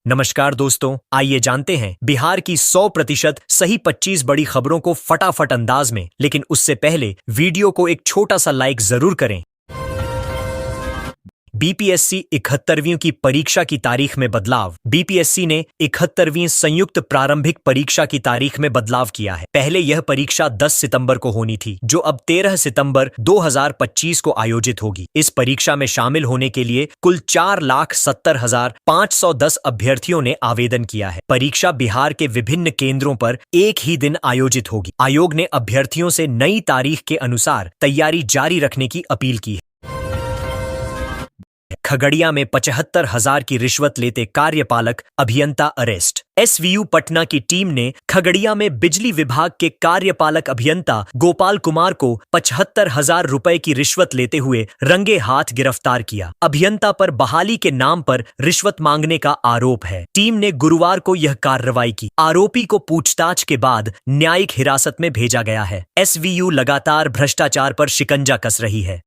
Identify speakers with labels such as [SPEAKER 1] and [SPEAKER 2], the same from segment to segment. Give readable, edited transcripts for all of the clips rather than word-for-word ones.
[SPEAKER 1] नमस्कार दोस्तों, आइए जानते हैं बिहार की 100% सही 25 बड़ी खबरों को फटाफट अंदाज में। लेकिन उससे पहले वीडियो को एक छोटा सा लाइक जरूर करें। बीपीएससी 71वीं की परीक्षा की तारीख में बदलाव। बीपीएससी ने 71वीं संयुक्त प्रारंभिक परीक्षा की तारीख में बदलाव किया है। पहले यह परीक्षा 10 सितंबर को होनी थी, जो अब 13 सितंबर 2025 को आयोजित होगी। इस परीक्षा में शामिल होने के लिए कुल 4,70,510 अभ्यर्थियों ने आवेदन किया है। परीक्षा बिहार के विभिन्न केंद्रों पर एक ही दिन आयोजित होगी। आयोग ने अभ्यर्थियों से नई तारीख के अनुसार तैयारी जारी रखने की अपील की है। खगड़िया में 75,000 की रिश्वत लेते कार्यपालक अभियंता अरेस्ट। एसवीयू पटना की टीम ने खगड़िया में बिजली विभाग के कार्यपालक अभियंता गोपाल कुमार को 75,000 रुपए की रिश्वत लेते हुए रंगे हाथ गिरफ्तार किया। अभियंता पर बहाली के नाम पर रिश्वत मांगने का आरोप है। टीम ने गुरुवार को यह कार्रवाई की। आरोपी को पूछताछ के बाद न्यायिक हिरासत में भेजा गया है। एसवीयू लगातार भ्रष्टाचार पर शिकंजा कस रही है।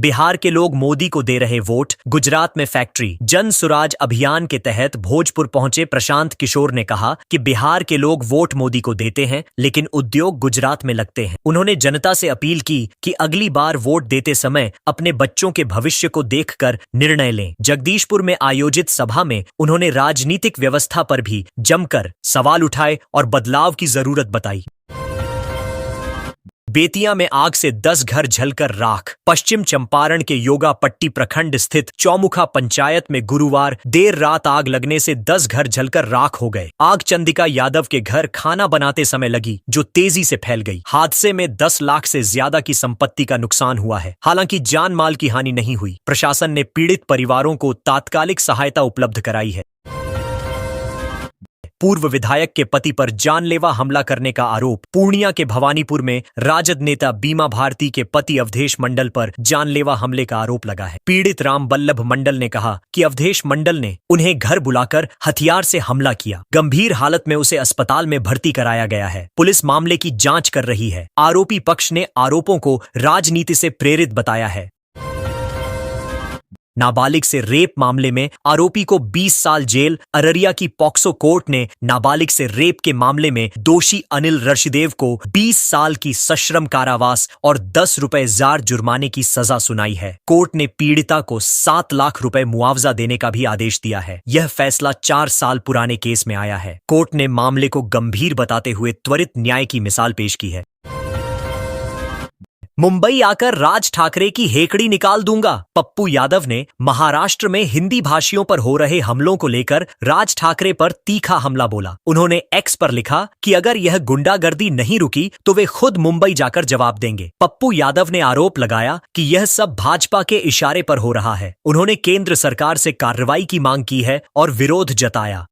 [SPEAKER 1] बिहार के लोग मोदी को दे रहे वोट। गुजरात में फैक्ट्री जन सुराज अभियान के तहत भोजपुर पहुंचे प्रशांत किशोर ने कहा कि बिहार के लोग वोट मोदी को देते हैं, लेकिन उद्योग गुजरात में लगते हैं। उन्होंने जनता से अपील की कि अगली बार वोट देते समय अपने बच्चों के भविष्य को देखकर निर्णय लें। जगदीशपुर में आयोजित सभा में उन्होंने राजनीतिक व्यवस्था पर भी जमकर सवाल उठाए और बदलाव की जरूरत बताई। बेतिया में आग से 10 घर जलकर राख। पश्चिम चंपारण के योगा पट्टी प्रखंड स्थित चौमुखा पंचायत में गुरुवार देर रात आग लगने से 10 घर जलकर राख हो गए। आग चंदिका यादव के घर खाना बनाते समय लगी, जो तेजी से फैल गई। हादसे में 10 लाख से ज्यादा की संपत्ति का नुकसान हुआ है। हालांकि जान माल की हानि नहीं हुई। प्रशासन ने पीड़ित परिवारों को तात्कालिक सहायता उपलब्ध कराई है। पूर्व विधायक के पति पर जानलेवा हमला करने का आरोप। पूर्णिया के भवानीपुर में राजद नेता बीमा भारती के पति अवधेश मंडल पर जानलेवा हमले का आरोप लगा है। पीड़ित राम बल्लभ मंडल ने कहा कि अवधेश मंडल ने उन्हें घर बुलाकर हथियार से हमला किया। गंभीर हालत में उसे अस्पताल में भर्ती कराया गया है। पुलिस मामले की जांच कर रही है। आरोपी पक्ष ने आरोपों को राजनीति से प्रेरित बताया है। नाबालिग से रेप मामले में आरोपी को 20 साल जेल। अररिया की पॉक्सो कोर्ट ने नाबालिग से रेप के मामले में दोषी अनिल रशिदेव को 20 साल की सश्रम कारावास और 10 रुपए जार जुर्माने की सजा सुनाई है। कोर्ट ने पीड़िता को 7 लाख रुपए मुआवजा देने का भी आदेश दिया है। यह फैसला 4 साल पुराने केस में आया है। कोर्ट ने मामले को गंभीर बताते हुए त्वरित न्याय की मिसाल पेश की है। मुंबई आकर राज ठाकरे की हेकड़ी निकाल दूंगा। पप्पू यादव ने महाराष्ट्र में हिंदी भाषियों पर हो रहे हमलों को लेकर राज ठाकरे पर तीखा हमला बोला। उन्होंने एक्स पर लिखा कि अगर यह गुंडागर्दी नहीं रुकी तो वे खुद मुंबई जाकर जवाब देंगे। पप्पू यादव ने आरोप लगाया कि यह सब भाजपा के इशारे पर हो रहा है। उन्होंने केंद्र सरकार से कार्रवाई की मांग की है और विरोध जताया।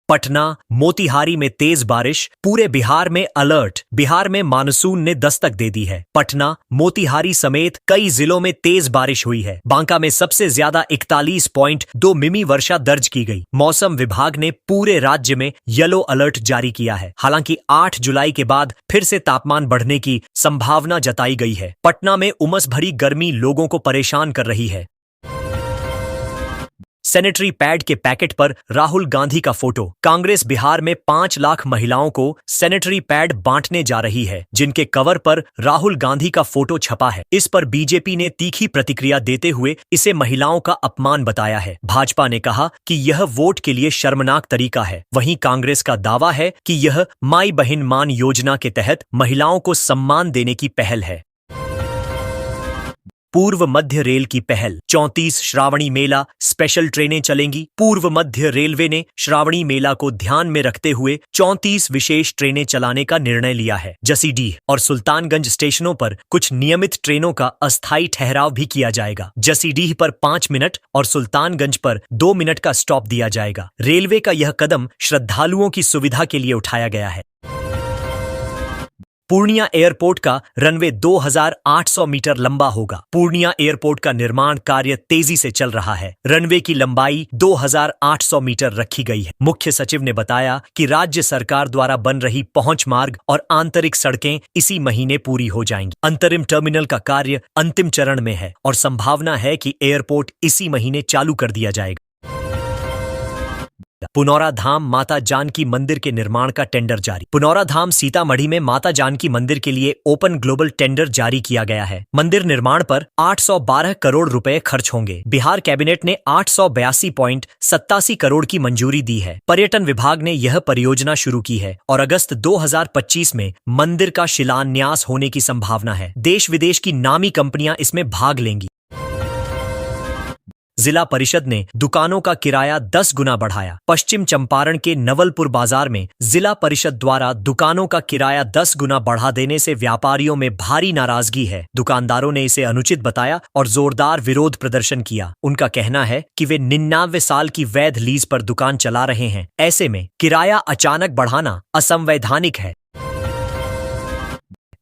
[SPEAKER 1] पटना मोतिहारी में तेज बारिश, पूरे बिहार में अलर्ट। बिहार में मानसून ने दस्तक दे दी है। पटना मोतिहारी समेत कई जिलों में तेज बारिश हुई है। बांका में सबसे ज्यादा 41.2 मिमी वर्षा दर्ज की गई। मौसम विभाग ने पूरे राज्य में येलो अलर्ट जारी किया है। हालांकि 8 जुलाई के बाद फिर से तापमान बढ़ने की संभावना जताई गई है। पटना में उमस भरी गर्मी लोगों को परेशान कर रही है। सैनिटरी पैड के पैकेट पर राहुल गांधी का फोटो। कांग्रेस बिहार में 5 लाख महिलाओं को सैनिटरी पैड बांटने जा रही है, जिनके कवर पर राहुल गांधी का फोटो छपा है। इस पर बीजेपी ने तीखी प्रतिक्रिया देते हुए इसे महिलाओं का अपमान बताया है। भाजपा ने कहा कि यह वोट के लिए शर्मनाक तरीका है। वहीं कांग्रेस का दावा है कि यह माई बहन मान योजना के तहत महिलाओं को सम्मान देने की पहल है। पूर्व मध्य रेल की पहल। 34 श्रावणी मेला स्पेशल ट्रेनें चलेंगी। पूर्व मध्य रेलवे ने श्रावणी मेला को ध्यान में रखते हुए 34 विशेष ट्रेनें चलाने का निर्णय लिया है। जसीडीह और सुल्तानगंज स्टेशनों पर कुछ नियमित ट्रेनों का अस्थायी ठहराव भी किया जाएगा। जसीडीह पर 5 मिनट और सुल्तानगंज पर 2 मिनट का स्टॉप दिया जाएगा। रेलवे का यह कदम श्रद्धालुओं की सुविधा के लिए उठाया गया है। पूर्णिया एयरपोर्ट का रनवे 2800 मीटर लंबा होगा। पूर्णिया एयरपोर्ट का निर्माण कार्य तेजी से चल रहा है। रनवे की लंबाई 2800 मीटर रखी गई है। मुख्य सचिव ने बताया कि राज्य सरकार द्वारा बन रही पहुंच मार्ग और आंतरिक सड़कें इसी महीने पूरी हो जाएंगी। अंतरिम टर्मिनल का कार्य अंतिम चरण में है और संभावना है कि एयरपोर्ट इसी महीने चालू कर दिया जाएगा। पुनौरा धाम माता जानकी मंदिर के निर्माण का टेंडर जारी। पुनौरा धाम सीतामढ़ी में माता जानकी मंदिर के लिए ओपन ग्लोबल टेंडर जारी किया गया है। मंदिर निर्माण पर 812 करोड़ रुपए खर्च होंगे। बिहार कैबिनेट ने 882.87 करोड़ की मंजूरी दी है। पर्यटन विभाग ने यह परियोजना शुरू की है और अगस्त 2025 में मंदिर का शिलान्यास होने की संभावना है। देश विदेश की नामी कंपनियां इसमें भाग लेंगी। जिला परिषद ने दुकानों का किराया 10 गुना बढ़ाया। पश्चिम चंपारण के नवलपुर बाजार में जिला परिषद द्वारा दुकानों का किराया 10 गुना बढ़ा देने से व्यापारियों में भारी नाराजगी है। दुकानदारों ने इसे अनुचित बताया और जोरदार विरोध प्रदर्शन किया। उनका कहना है कि वे 99 साल की वैध लीज पर दुकान चला रहे हैं। ऐसे में किराया अचानक बढ़ाना असंवैधानिक है।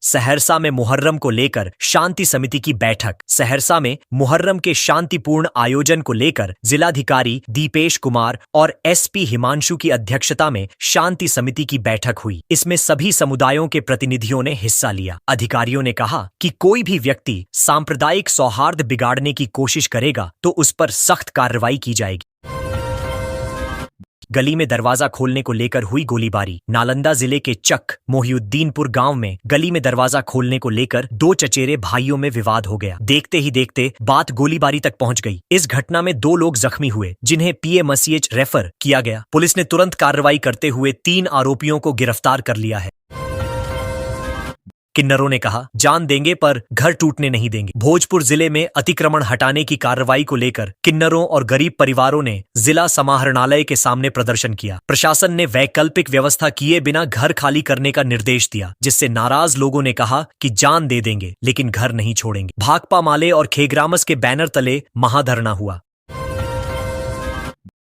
[SPEAKER 1] सहरसा में मुहर्रम को लेकर शांति समिति की बैठक। सहरसा में मुहर्रम के शांतिपूर्ण आयोजन को लेकर जिलाधिकारी दीपेश कुमार और एसपी हिमांशु की अध्यक्षता में शांति समिति की बैठक हुई। इसमें सभी समुदायों के प्रतिनिधियों ने हिस्सा लिया। अधिकारियों ने कहा कि कोई भी व्यक्ति सांप्रदायिक सौहार्द बिगाड़ने की कोशिश करेगा तो उस पर सख्त कार्रवाई की जाएगी। गली में दरवाजा खोलने को लेकर हुई गोलीबारी। नालंदा जिले के चक मोहिउद्दीनपुर गांव में गली में दरवाजा खोलने को लेकर दो चचेरे भाइयों में विवाद हो गया। देखते ही देखते बात गोलीबारी तक पहुंच गई। इस घटना में 2 लोग जख्मी हुए जिन्हें पीएमसीएच रेफर किया गया। पुलिस ने तुरंत कार्रवाई करते हुए 3 आरोपियों को गिरफ्तार कर लिया है। किन्नरों ने कहा जान देंगे पर घर टूटने नहीं देंगे। भोजपुर जिले में अतिक्रमण हटाने की कार्रवाई को लेकर किन्नरों और गरीब परिवारों ने जिला समाहरणालय के सामने प्रदर्शन किया। प्रशासन ने वैकल्पिक व्यवस्था किए बिना घर खाली करने का निर्देश दिया, जिससे नाराज लोगों ने कहा कि जान दे देंगे लेकिन घर नहीं छोड़ेंगे। भाकपा माले और खेग्रामस के बैनर तले महाधरना हुआ।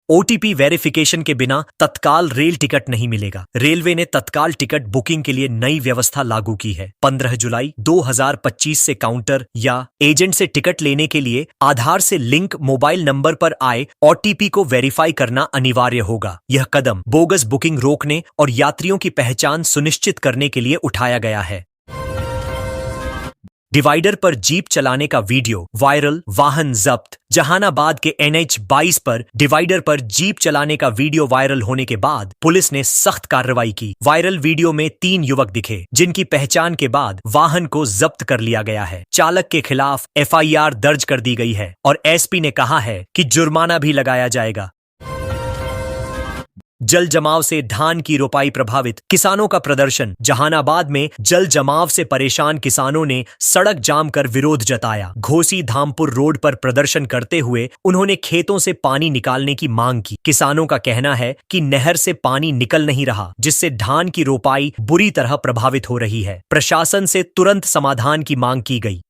[SPEAKER 1] ओटीपी वेरिफिकेशन के बिना तत्काल रेल टिकट नहीं मिलेगा। रेलवे ने तत्काल टिकट बुकिंग के लिए नई व्यवस्था लागू की है। 15 जुलाई 2025 से काउंटर या एजेंट से टिकट लेने के लिए आधार से लिंक मोबाइल नंबर पर आए ओटीपी को वेरीफाई करना अनिवार्य होगा। यह कदम बोगस बुकिंग रोकने और यात्रियों की पहचान सुनिश्चित करने के लिए उठाया गया है। डिवाइडर पर जीप चलाने का वीडियो वायरल, वाहन जब्त। जहानाबाद के NH 22 पर डिवाइडर पर जीप चलाने का वीडियो वायरल होने के बाद पुलिस ने सख्त कार्रवाई की। वायरल वीडियो में 3 युवक दिखे जिनकी पहचान के बाद वाहन को जब्त कर लिया गया है। चालक के खिलाफ FIR दर्ज कर दी गई है और SP ने कहा है कि जुर्माना भी लगाया जाएगा। जल जमाव से धान की रोपाई प्रभावित, किसानों का प्रदर्शन। जहानाबाद में जल जमाव से परेशान किसानों ने सड़क जाम कर विरोध जताया। घोसी धामपुर रोड पर प्रदर्शन करते हुए उन्होंने खेतों से पानी निकालने की मांग की। किसानों का कहना है कि नहर से पानी निकल नहीं रहा, जिससे धान की रोपाई बुरी तरह प्रभावित हो रही है। प्रशासन से तुरंत समाधान की मांग की गई।